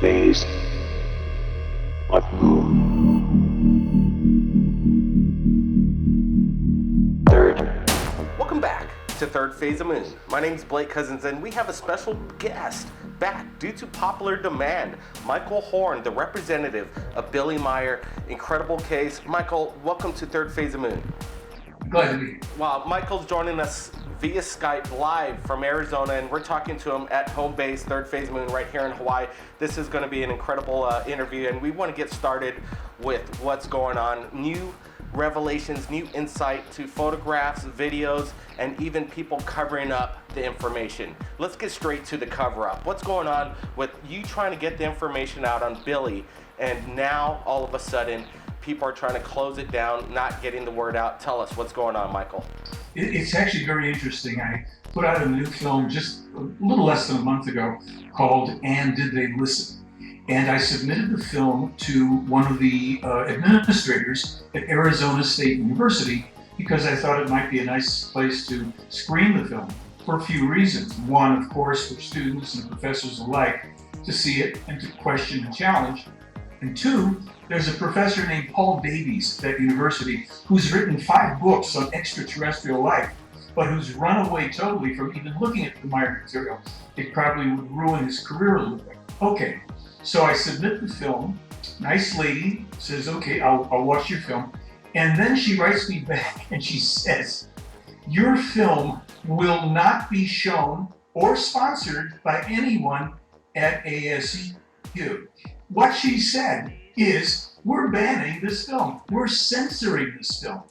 phase. What moon? Third. Welcome back to Third Phase of Moon. My name's Blake Cousins, and we have a special guest back due to popular demand. Michael Horn, the representative of Billy Meyer. Incredible case. Michael, welcome to Third Phase of Moon. Glad to be here. Wow, Michael's joining us via Skype live from Arizona, and we're talking to him at home base, Third Phase Moon, right here in Hawaii. This is going to be an incredible interview, and we want to get started with what's going on. New revelations, new insight to photographs, videos, and even people covering up the information. Let's get straight to the cover-up. What's going on with you trying to get the information out on Billy, and now all of a sudden people are trying to close it down, not getting the word out? Tell us what's going on, Michael. It's actually very interesting. I put out a new film just a little less than a month ago called And Did They Listen? And I submitted the film to one of the administrators at Arizona State University because I thought it might be a nice place to screen the film for a few reasons. One, of course, for students and professors alike to see it and to question and challenge. And two, there's a professor named Paul Davies at that university who's written 5 books on extraterrestrial life, but who's run away totally from even looking at the Meyer material. It probably would ruin his career a little bit. Okay, so I submit the film. Nice lady says, okay, I'll watch your film. And then she writes me back and she says, your film will not be shown or sponsored by anyone at ASU. What she said is, we're banning this film. We're censoring this film.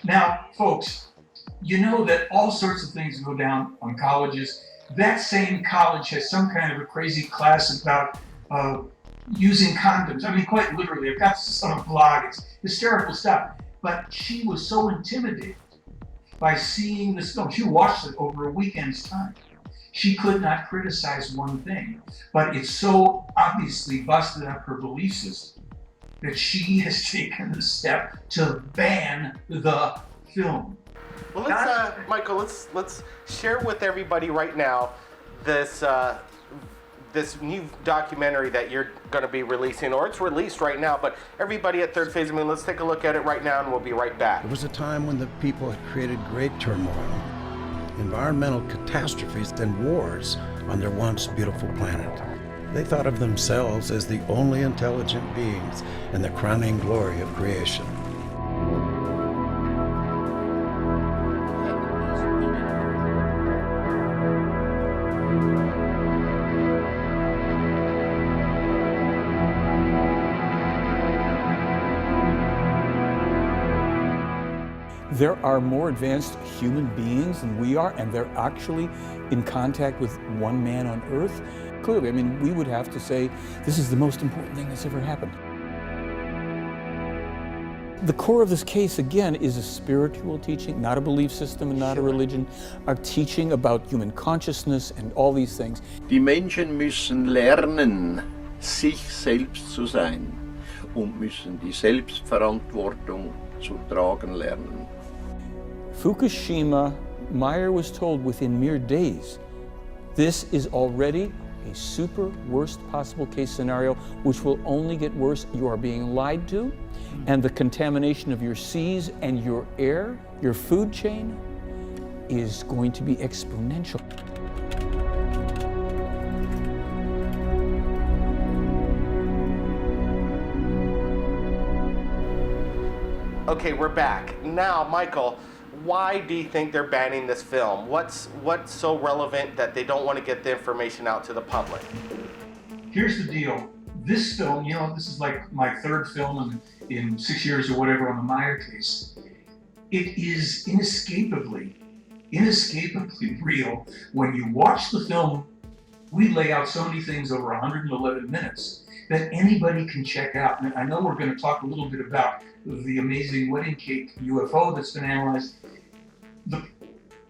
Now, folks, you know that all sorts of things go down on colleges. That same college has some kind of a crazy class about using condoms. I mean, quite literally, I've got this on a blog. It's hysterical stuff. But she was so intimidated by seeing this film. She watched it over a weekend's time. She could not criticize one thing, but it so obviously busted up her belief system that she has taken the step to ban the film. Well, let's Michael, let's share with everybody right now this this new documentary that you're going to be releasing, or it's released right now, but everybody at Third Phase of Moon, let's take a look at it right now and we'll be right back. There was a time when the people had created great turmoil, environmental catastrophes, and wars on their once beautiful planet. They thought of themselves as the only intelligent beings and the crowning glory of creation. There are more advanced human beings than we are, and they're actually in contact with one man on Earth. Clearly, I mean, we would have to say this is the most important thing that's ever happened. The core of this case, again, is a spiritual teaching, not a belief system and not a religion, a teaching about human consciousness and all these things. Die Menschen müssen lernen, sich selbst zu sein und müssen die Selbstverantwortung zu tragen lernen. Fukushima, Meyer was told within mere days, this is already a super worst possible case scenario, which will only get worse. You are being lied to, and the contamination of your seas and your air, your food chain, is going to be exponential. Okay, we're back. Now, Michael, why do you think they're banning this film? What's so relevant that they don't want to get the information out to the public? Here's the deal. This film, you know, this is like my 3rd film in 6 years or whatever on the Meyer case. It is inescapably real. When you watch the film, we lay out so many things over 111 minutes that anybody can check out. And I know we're going to talk a little bit about the amazing wedding cake UFO that's been analyzed, the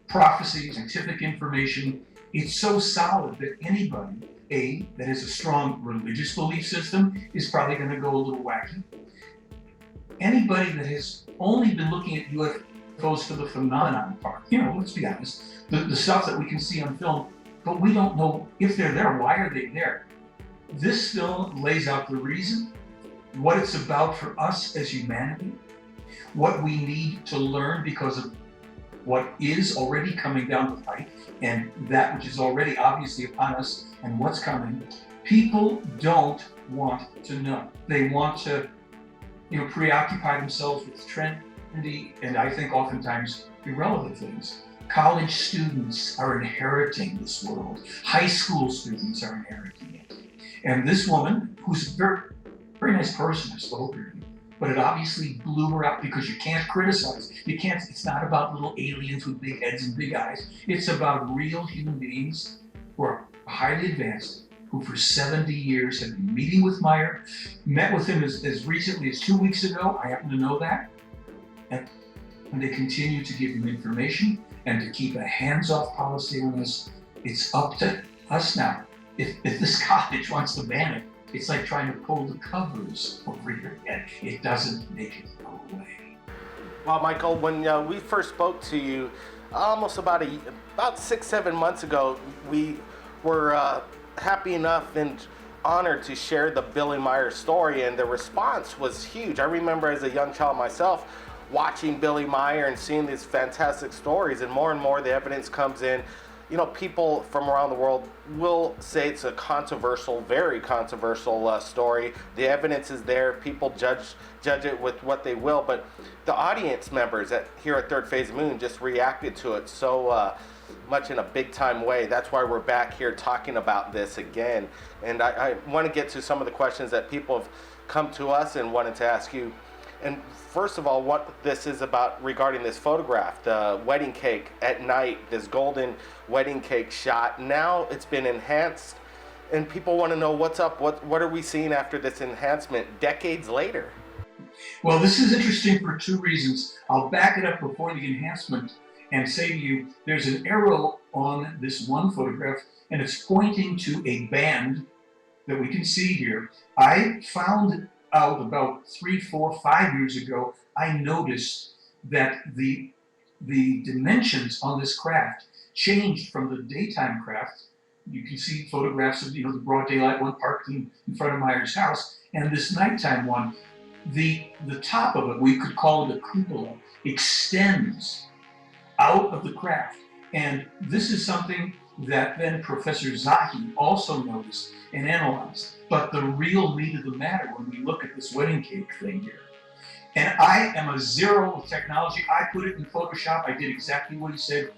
prophecy, scientific information. It's so solid that anybody, that has a strong religious belief system, is probably going to go a little wacky. Anybody that has only been looking at UFOs for the phenomenon part, you know, let's be honest, the stuff that we can see on film, but we don't know if they're there. Why are they there? This film lays out the reason, what it's about for us as humanity, what we need to learn because of what is already coming down the pipe, and that which is already obviously upon us, and what's coming. People don't want to know. They want to, preoccupy themselves with trendy and I think oftentimes irrelevant things. College students are inheriting this world. High school students are inheriting it. And this woman, who's a very, very nice person, I spoke to her, but it obviously blew her up because you can't criticize. It's not about little aliens with big heads and big eyes. It's about real human beings who are highly advanced, who for 70 years have been meeting with Meyer, met with him as recently as 2 weeks ago. I happen to know that. And they continue to give him information and to keep a hands-off policy on this. It's up to us now. If this college wants to ban it, it's like trying to pull the covers over your head. It doesn't make it go away. Well, Michael, when we first spoke to you almost about 6-7 months ago, we were happy enough and honored to share the Billy Meyer story, and the response was huge. I remember as a young child myself watching Billy Meyer and seeing these fantastic stories, and more the evidence comes in. People from around the world will say it's a controversial, very controversial story. The evidence is there. People judge it with what they will, but the audience members here at Third Phase Moon just reacted to it so much in a big time way. That's why we're back here talking about this again. And I want to get to some of the questions that people have come to us and wanted to ask you. And first of all, what this is about regarding this photograph, the wedding cake at night, this golden wedding cake shot. Now it's been enhanced, and people want to know what's up. What are we seeing after this enhancement decades later? Well, this is interesting for two reasons. I'll back it up before the enhancement and say to you, there's an arrow on this one photograph, and it's pointing to a band that we can see here. I found out about 3, 4, 5 years ago, I noticed that the dimensions on this craft changed from the daytime craft. You can see photographs of the broad daylight one parked in front of Meyer's house, and this nighttime one, the top of it, we could call it a cupola, extends out of the craft. And this is something that then Professor Zahi also noticed and analyzed. But the real meat of the matter when we look at this wedding cake thing here, and I am a zero with technology. I put it in Photoshop. I did exactly what he said.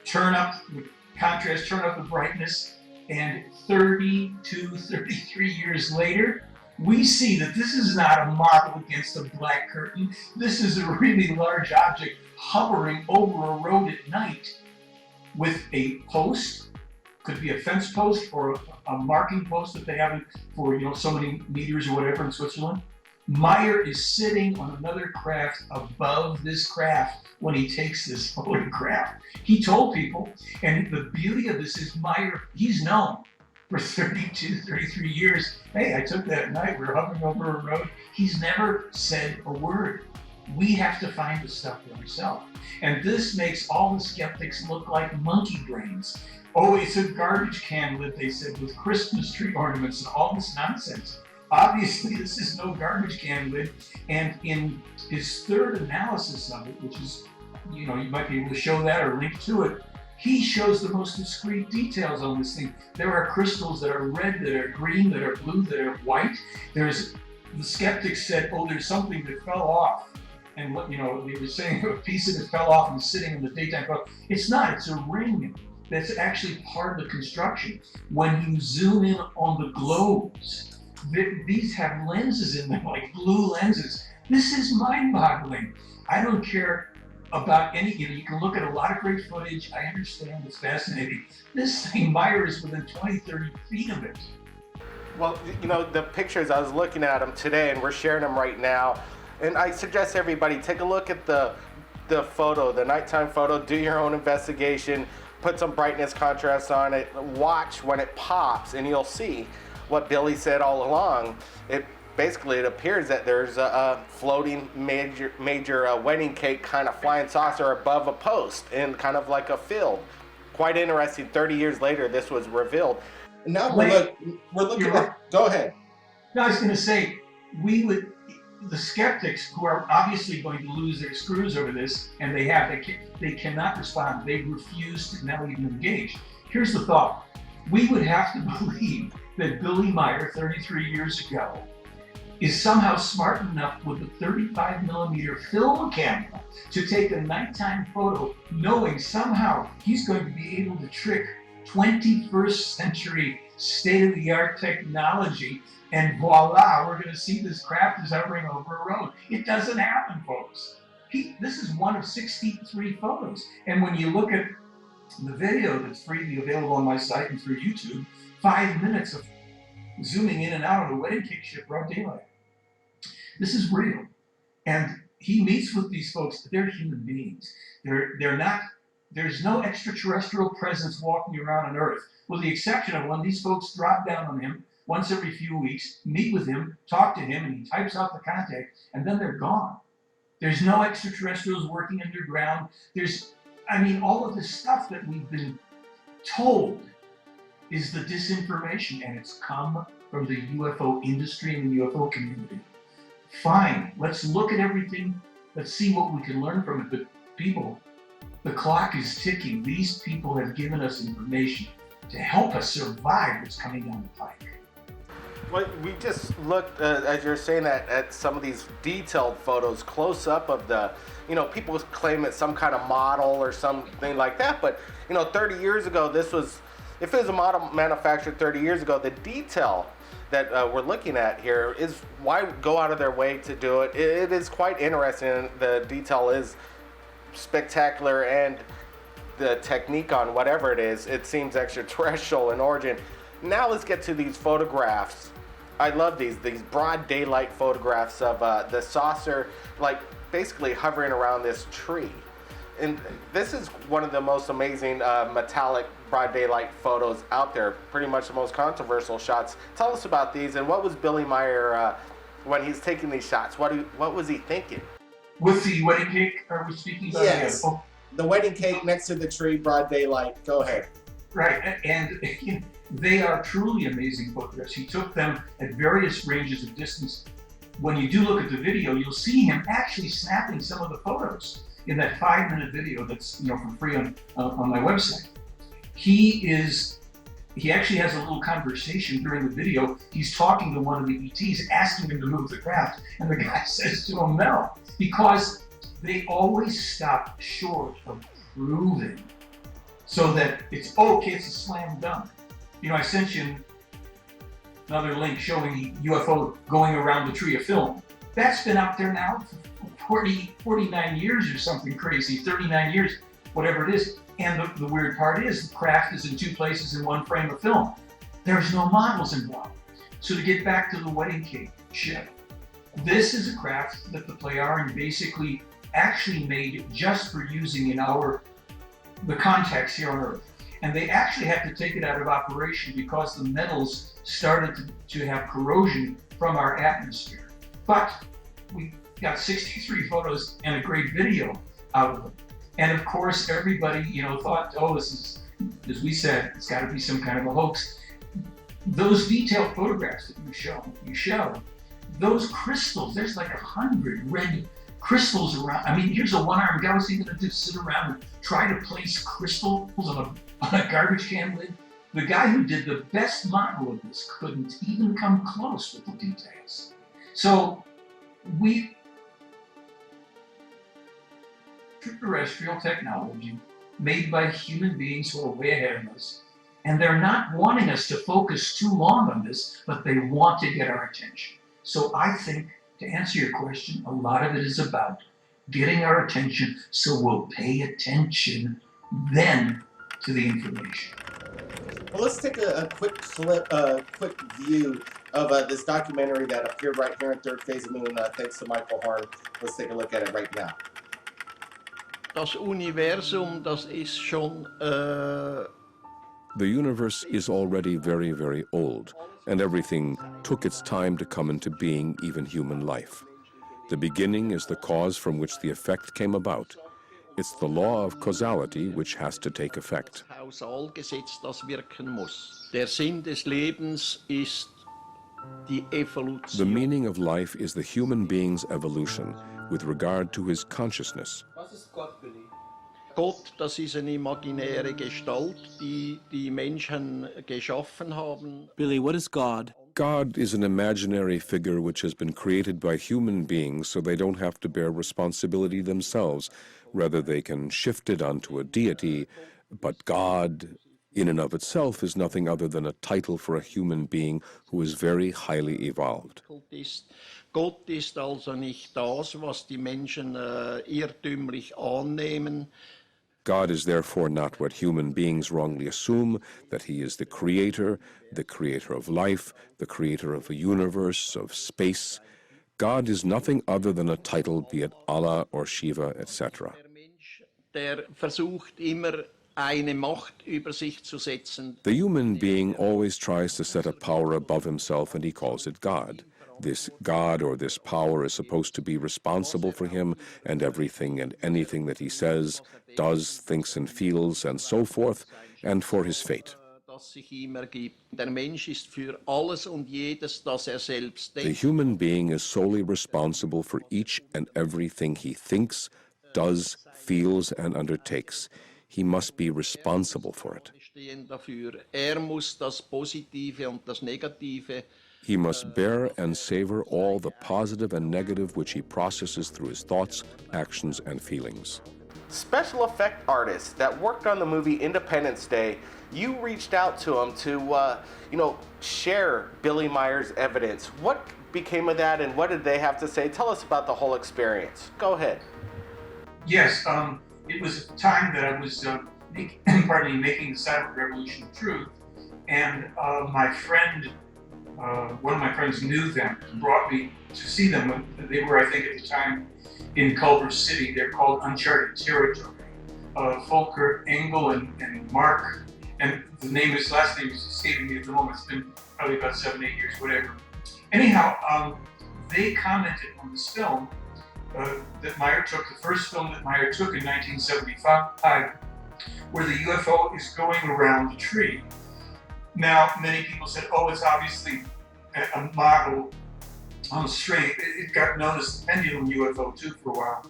Turn up the contrast, turn up the brightness, and 32, 33 years later, we see that this is not a model against a black curtain. This is a really large object hovering over a road at night with a post, could be a fence post or a marking post that they have for so many meters or whatever in Switzerland. Meyer is sitting on another craft above this craft when he takes this photograph. He told people, and the beauty of this is Meyer, he's known for 32, 33 years, hey, I took that at night, we were hovering over a road. He's never said a word. We have to find the stuff for ourselves. And this makes all the skeptics look like monkey brains. Oh, it's a garbage can lid, they said, with Christmas tree ornaments and all this nonsense. Obviously, this is no garbage can lid. And in his third analysis of it, which is, you might be able to show that or link to it, he shows the most discrete details on this thing. There are crystals that are red, that are green, that are blue, that are white. The skeptics said, oh, there's something that fell off. And they were saying a piece of it fell off and is sitting in the daytime. It's not, it's a ring that's actually part of the construction. When you zoom in on the globes, these have lenses in them, like blue lenses. This is mind-boggling. I don't care about any, you can look at a lot of great footage. I understand, it's fascinating. This thing, Meyer is within 20, 30 feet of it. Well, the pictures, I was looking at them today, and we're sharing them right now. And I suggest everybody take a look at the photo, the nighttime photo, do your own investigation, put some brightness contrast on it, watch when it pops, and you'll see what Billy said all along. It appears that there's a floating major wedding cake kind of flying saucer above a post in kind of like a field. Quite interesting. 30 years later, this was revealed. And now Wait, we're looking you're right. at. Go ahead. No, I was going to say, the skeptics who are obviously going to lose their screws over this, and they cannot respond. They refuse to now even engage. Here's the thought. We would have to believe that Billy Meyer, 33 years ago, is somehow smart enough with a 35 millimeter film camera to take a nighttime photo, knowing somehow he's going to be able to trick 21st century state-of-the-art technology, and voila, we're going to see this craft is hovering over a road. It doesn't happen, folks. This is one of 63 photos. And when you look at the video that's freely available on my site and through YouTube, 5 minutes of zooming in and out of the wedding cake ship, broad daylight. This is real. And he meets with these folks. They're human beings. They're not, there's no extraterrestrial presence walking around on Earth, with the exception of when these folks drop down on him once every few weeks, meet with him, talk to him, and he types out the contact, and then they're gone. There's no extraterrestrials working underground. All of this stuff that we've been told is the disinformation, and it's come from the UFO industry and the UFO community. Fine, let's look at everything. Let's see what we can learn from it. But people, the clock is ticking. These people have given us information to help us survive what's coming down the pike. Well, we just looked, as you're saying that, at some of these detailed photos, close up of the, people claim it's some kind of model or something like that. But, 30 years ago, if it was a model manufactured 30 years ago, the detail that we're looking at here is why go out of their way to do it. It is quite interesting. The detail is spectacular, and the technique on whatever it is, it seems extraterrestrial in origin. Now let's get to these photographs. I love these broad daylight photographs of the saucer, basically hovering around this tree. And this is one of the most amazing metallic broad daylight photos out there, pretty much the most controversial shots. Tell us about these, and what was Billy Meyer, when he's taking these shots, what was he thinking? With the wedding cake, are we speaking about? Yes, the wedding cake next to the tree, broad daylight. Go ahead. Right, and they are truly amazing photographs. He took them at various ranges of distance. When you do look at the video, you'll see him actually snapping some of the photos in that 5-minute video that's for free on my website. He actually has a little conversation during the video. He's talking to one of the ETs, asking him to move the craft, and the guy says to him no, because they always stop short of proving, so that it's okay, it's a slam dunk. I sent you another link showing UFO going around the tree of film. That's been out there now for 49 years or something crazy, 39 years, whatever it is. And the weird part is the craft is in 2 places in 1 frame of film. There's no models involved. So to get back to the wedding cake ship, this is a craft that the Plejaren basically actually made just for using in the contacts here on Earth. And they actually had to take it out of operation because the metals started to have corrosion from our atmosphere. But we got 63 photos and a great video out of them. And of course, everybody, thought, this is, as we said, it's got to be some kind of a hoax. Those detailed photographs that you show, those crystals, there's like 100 red crystals around. Here's a one-armed guy. What's he going to do? Sit around and try to place crystals on a garbage can lid? The guy who did the best model of this couldn't even come close with the details. So extraterrestrial technology made by human beings who are way ahead of us, and they're not wanting us to focus too long on this, but they want to get our attention. So I think, to answer your question, a lot of it is about getting our attention, so we'll pay attention then to the information. Well, let's take a quick view of this documentary that appeared right here in Third Phase of Moon, thanks to Michael Horn. Let's take a look at it right now. Das Universum, das ist schon The universe is already very, very old, and everything took its time to come into being, even human life. The beginning is the cause from which the effect came about. It's the law of causality which has to take effect. Kausalgesetz, das wirken muss. Der Sinn des Lebens ist die Evolution. The meaning of life is the human being's evolution with regard to his consciousness. Gott, das ist eine imaginäre Gestalt, die die Menschen geschaffen haben. Billy, what is God? God is an imaginary figure which has been created by human beings so they don't have to bear responsibility themselves. Rather, they can shift it onto a deity, but God, in and of itself, is nothing other than a title for a human being who is very highly evolved. Gott ist also nicht das, was die Menschen irrtümlich annehmen. God is therefore not what human beings wrongly assume, that he is the creator of life, the creator of a universe, of space. God is nothing other than a title, be it Allah or Shiva, etc. Der Mensch, der versucht immer eine Macht über sich zu setzen. The human being always tries to set a power above himself, and he calls it God. This God or this power is supposed to be responsible for him and everything and anything that he says, does, thinks and feels, and so forth, and for his fate. Das sich ihm ergibt. Der Mensch ist für alles und jedes, das selbst The denkt. human being is solely responsible for each and everything he thinks, does, feels, and undertakes. He must be responsible for it. Stehen dafür. Muss das Positive und das Negative. He must bear and savor all the positive and negative which he processes through his thoughts, actions, and feelings. Special effect artists that worked on the movie Independence Day, you reached out to them to, share Billy Meyer's evidence. What became of that, and what did they have to say? Tell us about the whole experience. Go ahead. Yes, it was a time that I was making the Silent Revolution of Truth, and my friend, one of my friends knew them and brought me to see them. They were, I think, at the time in Culver City. They're called Uncharted Territory. Volker Engel and Mark, and last name is escaping me at the moment. It's been probably about 7-8 years, whatever. Anyhow, they commented on this film that Meyer took, the first film that Meyer took in 1975, where the UFO is going around the tree. Now, many people said, oh, it's obviously a model on a string. It got known as the pendulum UFO too for a while.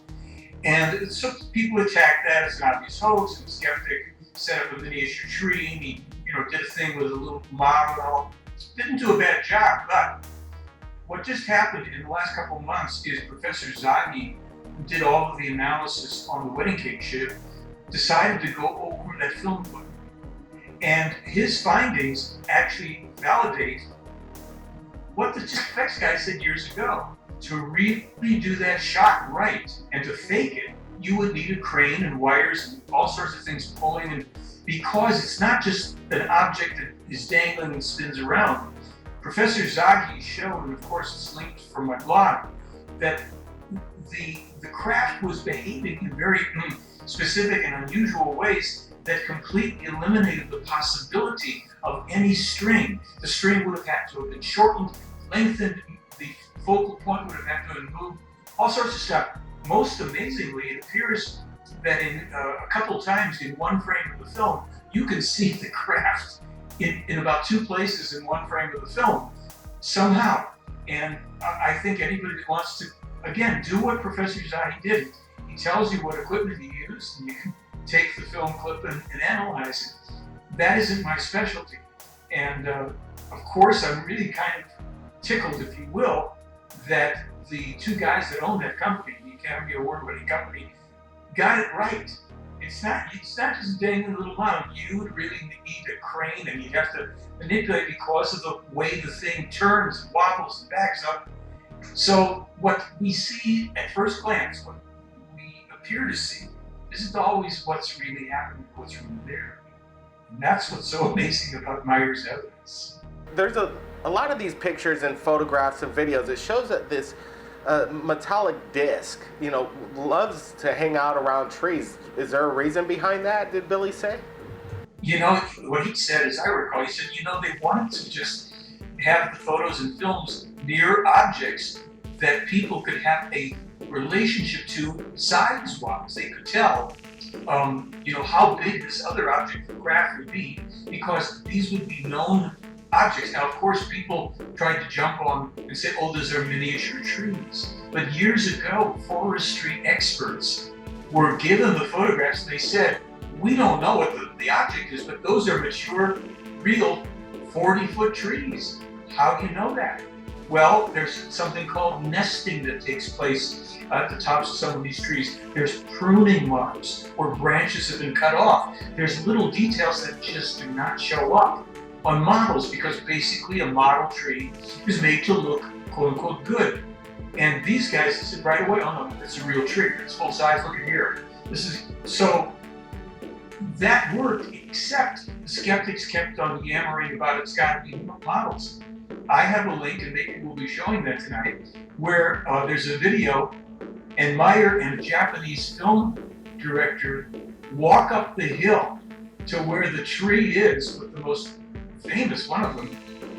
And so people attacked that as an obvious hoax, and the skeptic set up a miniature tree, and he did a thing with a little model and all. Didn't do a bad job, but what just happened in the last couple of months is Professor Zaghi, who did all of the analysis on the wedding cake ship, decided to go over that film clip. And his findings actually validate what the effects guy said years ago. To really do that shot right and to fake it, you would need a crane and wires and all sorts of things pulling, and because it's not just an object that is dangling and spins around. Professor Zaghi showed, and of course it's linked from my blog, that the craft was behaving in very specific and unusual ways that completely eliminated the possibility of any string. The string would have had to have been shortened, lengthened, the focal point would have had to have moved, all sorts of stuff. Most amazingly, it appears that in a couple times in one frame of the film, you can see the craft in about 2 places in one frame of the film, somehow. And I think anybody that wants to, again, do what Professor Zaghi did, he tells you what equipment he used, and you can take the film clip and analyze it. That isn't my specialty. And of course, I'm really kind of tickled, if you will, that the 2 guys that own that company, the Academy Award-winning company, got it right. It's not just a dangling little model. You would really need a crane, and you'd have to manipulate because of the way the thing turns and wobbles and backs up. So what we see at first glance, what we appear to see, isn't always what's really happening, what's really there. And that's what's so amazing about Meyer's evidence. There's a lot of these pictures and photographs and videos. It shows that this metallic disc, loves to hang out around trees. Is there a reason behind that, did Billy say? What he said, as I recall, he said, they wanted to just have the photos and films near objects that people could have a relationship to size-wise. They could tell, how big this other object of craft would be, because these would be known objects. Now, of course, people tried to jump on and say, oh, those are miniature trees. But years ago, forestry experts were given the photographs and they said, we don't know what the object is, but those are mature, real 40-foot trees. How do you know that? Well, there's something called nesting that takes place at the tops of some of these trees. There's pruning marks where branches have been cut off. There's little details that just do not show up on models, because basically a model tree is made to look quote unquote good. And these guys said right away, oh no, it's a real tree. It's full size, look at here. So that worked, except the skeptics kept on yammering about it's got to be models. I have a link, and maybe we'll be showing that tonight, where there's a video, and Meyer and a Japanese film director walk up the hill to where the tree is, with the most famous one of them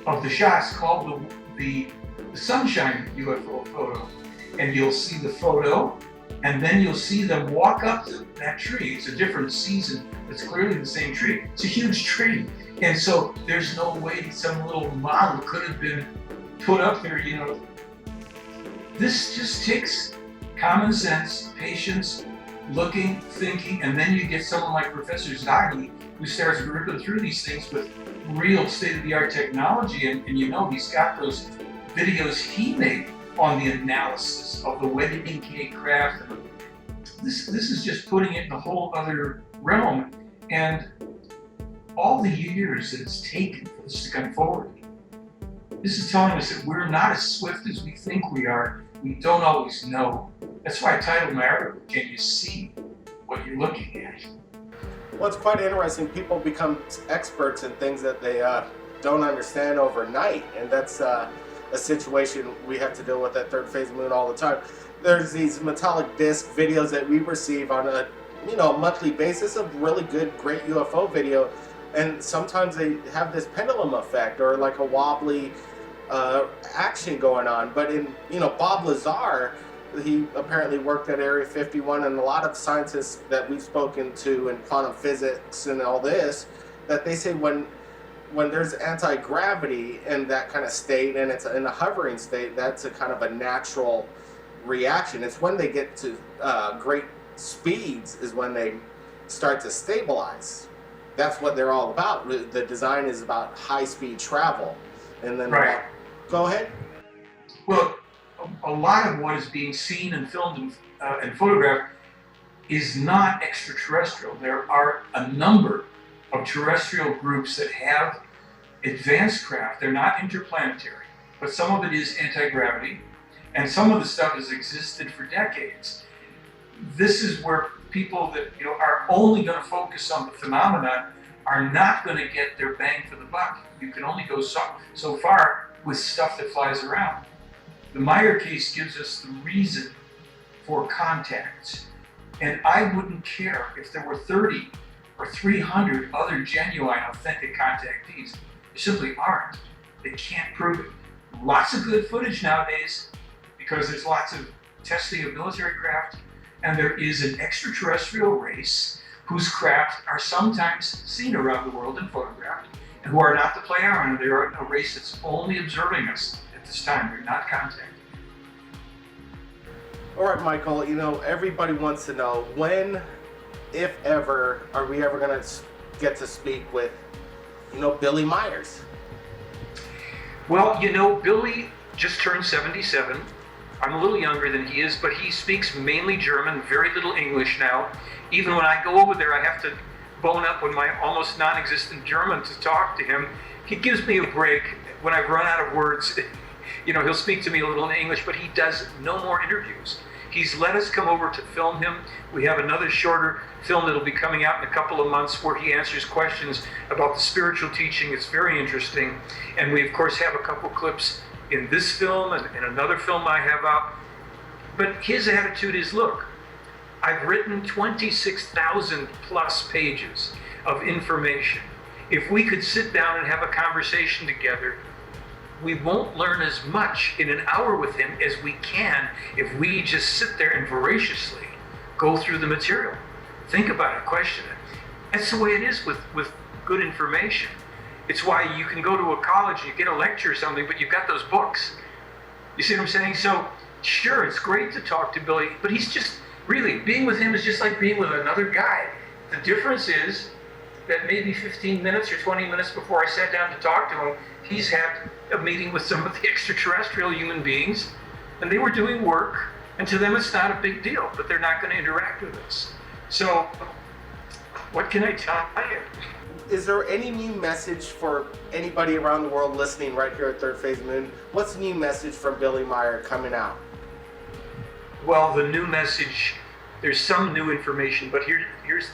of the shots called the sunshine UFO photo. And you'll see the photo, and then you'll see them walk up to that tree. It's a different season, but it's clearly the same tree. It's a huge tree. And so there's no way some little model could have been put up there, This just takes common sense, patience, looking, thinking, and then you get someone like Professor Zaghi, who starts ripping through these things with real state-of-the-art technology, and he's got those videos he made on the analysis of the wedding cake craft. This is just putting it in a whole other realm, and all the years that it's taken for this to come forward. This is telling us that we're not as swift as we think we are. We don't always know. That's why I titled my article, Can You See What You're Looking At? Well, it's quite interesting. People become experts in things that they don't understand overnight, and that's a situation we have to deal with at Third Phase Moon all the time. There's these metallic disc videos that we receive on a monthly basis of really good, great UFO video, and sometimes they have this pendulum effect or like a wobbly action going on. But in Bob Lazar, he apparently worked at Area 51, and a lot of scientists that we've spoken to in quantum physics and all this, that they say when there's anti-gravity in that kind of state and it's in a hovering state, that's a kind of a natural reaction. It's when they get to great speeds is when they start to stabilize. That's what they're all about. The design is about high-speed travel. And then, right. Go ahead. Well, a lot of what is being seen and filmed and photographed is not extraterrestrial. There are a number of terrestrial groups that have advanced craft. They're not interplanetary, but some of it is anti-gravity, and some of the stuff has existed for decades. This is where people that are only going to focus on the phenomenon are not going to get their bang for the buck. You can only go so far with stuff that flies around. The Meyer case gives us the reason for contacts, and I wouldn't care if there were 30 or 300 other genuine, authentic contactees. There simply aren't. They can't prove it. Lots of good footage nowadays, because there's lots of testing of military craft, and there is an extraterrestrial race whose craft are sometimes seen around the world and photographed, and who are not the play on. They're a race that's only observing us at this time. They're not contacting. All right, Michael, everybody wants to know when, if ever, are we ever going to get to speak with, Billy Myers? Well, Billy just turned 77. I'm a little younger than he is, but he speaks mainly German, very little English now. Even when I go over there, I have to bone up with my almost non-existent German to talk to him. He gives me a break when I've run out of words. He'll speak to me a little in English, but he does no more interviews. He's let us come over to film him. We have another shorter film that'll be coming out in a couple of months where he answers questions about the spiritual teaching. It's very interesting. And we, of course, have a couple clips in this film and in another film I have out. But his attitude is, look, I've written 26,000 plus pages of information. If we could sit down and have a conversation together, we won't learn as much in an hour with him as we can if we just sit there and voraciously go through the material. Think about it, question it. That's the way it is with good information. It's why you can go to a college and you get a lecture or something, but you've got those books. You see what I'm saying? So, sure, it's great to talk to Billy, but he's just, really, being with him is just like being with another guy. The difference is that maybe 15 minutes or 20 minutes before I sat down to talk to him, he's had a meeting with some of the extraterrestrial human beings, and they were doing work, and to them it's not a big deal, but they're not going to interact with us. So, what can I tell you? Is there any new message for anybody around the world listening right here at Third Phase Moon? What's the new message from Billy Meyer coming out? Well, the new message, there's some new information, but here's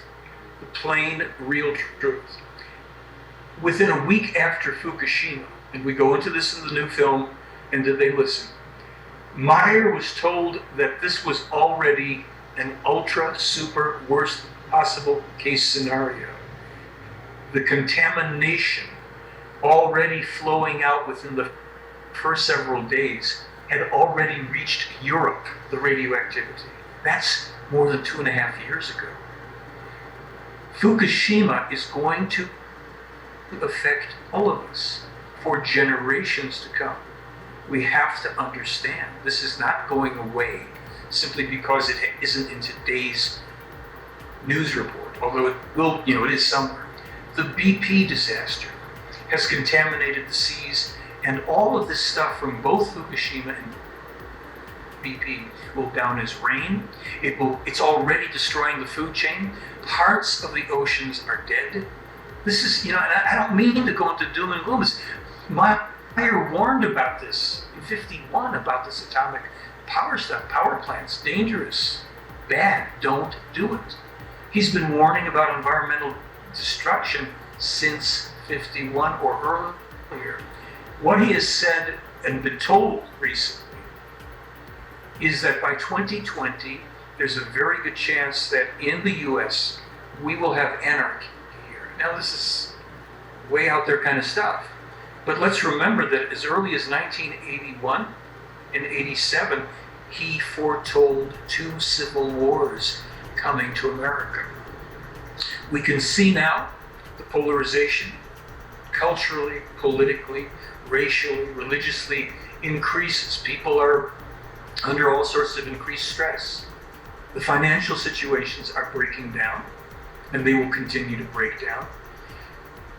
the plain, real truth. Within a week after Fukushima, and we go into this in the new film, and did they listen? Meyer was told that this was already an ultra, super, worst possible case scenario. The contamination already flowing out within the first several days had already reached Europe, the radioactivity. That's more than 2.5 years ago. Fukushima is going to affect all of us for generations to come. We have to understand this is not going away simply because it isn't in today's news report, although it will, it is somewhere. The BP disaster has contaminated the seas, and all of this stuff from both Fukushima and BP will down as rain. It's already destroying the food chain. Parts of the oceans are dead. This is, I don't mean to go into doom and gloom. Meyer warned about this in '51, about this atomic power stuff, power plants, dangerous, bad, don't do it. He's been warning about environmental destruction since '51 or earlier. What he has said and been told recently is that by 2020, there's a very good chance that in the US, we will have anarchy here. Now, this is way out there kind of stuff. But let's remember that as early as 1981 and 87, he foretold 2 civil wars coming to America. We can see now the polarization, culturally, politically, racially, religiously, increases. People are under all sorts of increased stress. The financial situations are breaking down, and they will continue to break down.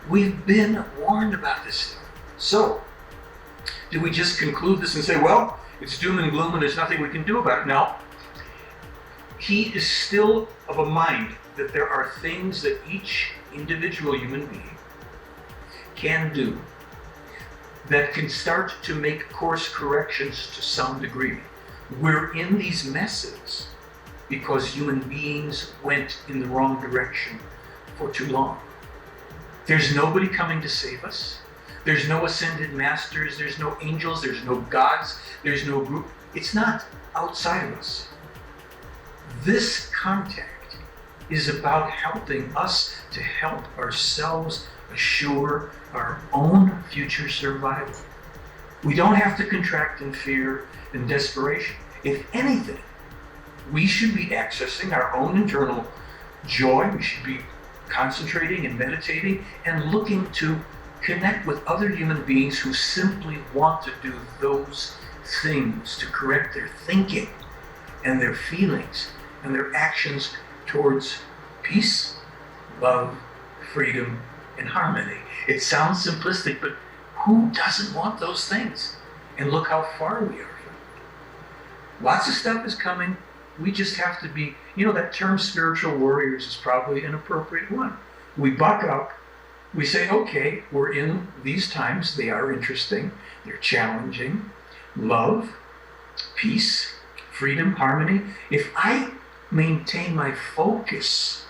We've been warned about this stuff. So, do we just conclude this and say, well, it's doom and gloom and there's nothing we can do about it? No. He is still of a mind that there are things that each individual human being can do that can start to make course corrections to some degree. We're in these messes because human beings went in the wrong direction for too long. There's nobody coming to save us. There's no ascended masters, there's no angels, there's no gods, there's no group. It's not outside of us. This contact is about helping us to help ourselves assure our own future survival. We don't have to contract in fear and desperation. If anything, we should be accessing our own internal joy. We should be concentrating and meditating and looking to connect with other human beings who simply want to do those things to correct their thinking and their feelings and their actions towards peace, love, freedom, and harmony. It sounds simplistic, but who doesn't want those things? And look how far we are from it. Lots of stuff is coming. We just have to be, that term spiritual warriors is probably an appropriate one. We buck up. We say, okay, we're in these times. They are interesting. They're challenging. Love, peace, freedom, harmony. If I maintain my focus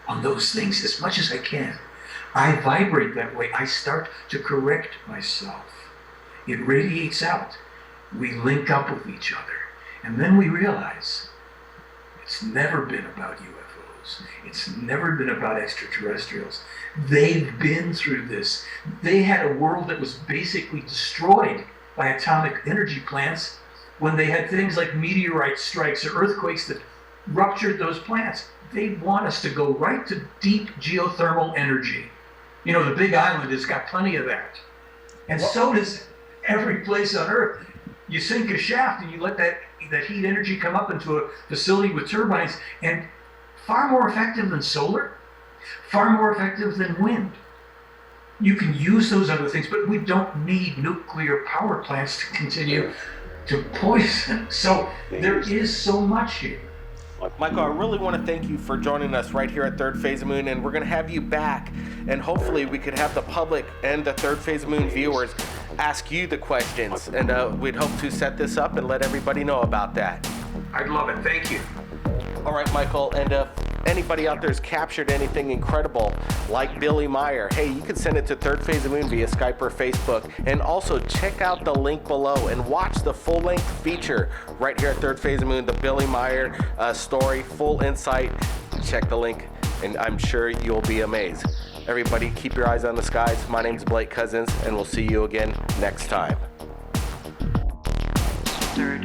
on those things as much as I can, I vibrate that way. I start to correct myself. It radiates out. We link up with each other. And then we realize it's never been about UFOs. UFOs. It's never been about extraterrestrials. They've been through this. They had a world that was basically destroyed by atomic energy plants when they had things like meteorite strikes or earthquakes that ruptured those plants. They want us to go right to deep geothermal energy. You know, the Big Island has got plenty of that. And so does every place on Earth. You sink a shaft and you let that heat energy come up into a facility with turbines, and far more effective than solar, far more effective than wind. You can use those other things, but we don't need nuclear power plants to continue to poison. So there is so much here. Michael, I really want to thank you for joining us right here at Third Phase of Moon, and we're going to have you back, and hopefully we could have the public and the Third Phase of Moon viewers ask you the questions, and we'd hope to set this up and let everybody know about that. I'd love it. Thank you. All right, Michael, and if anybody out there has captured anything incredible like Billy Meyer, hey, you can send it to Third Phase of Moon via Skype or Facebook, and also check out the link below and watch the full-length feature right here at Third Phase of Moon, the Billy Meyer story, full insight. Check the link, and I'm sure you'll be amazed. Everybody, keep your eyes on the skies. My name's Blake Cousins, and we'll see you again next time. Third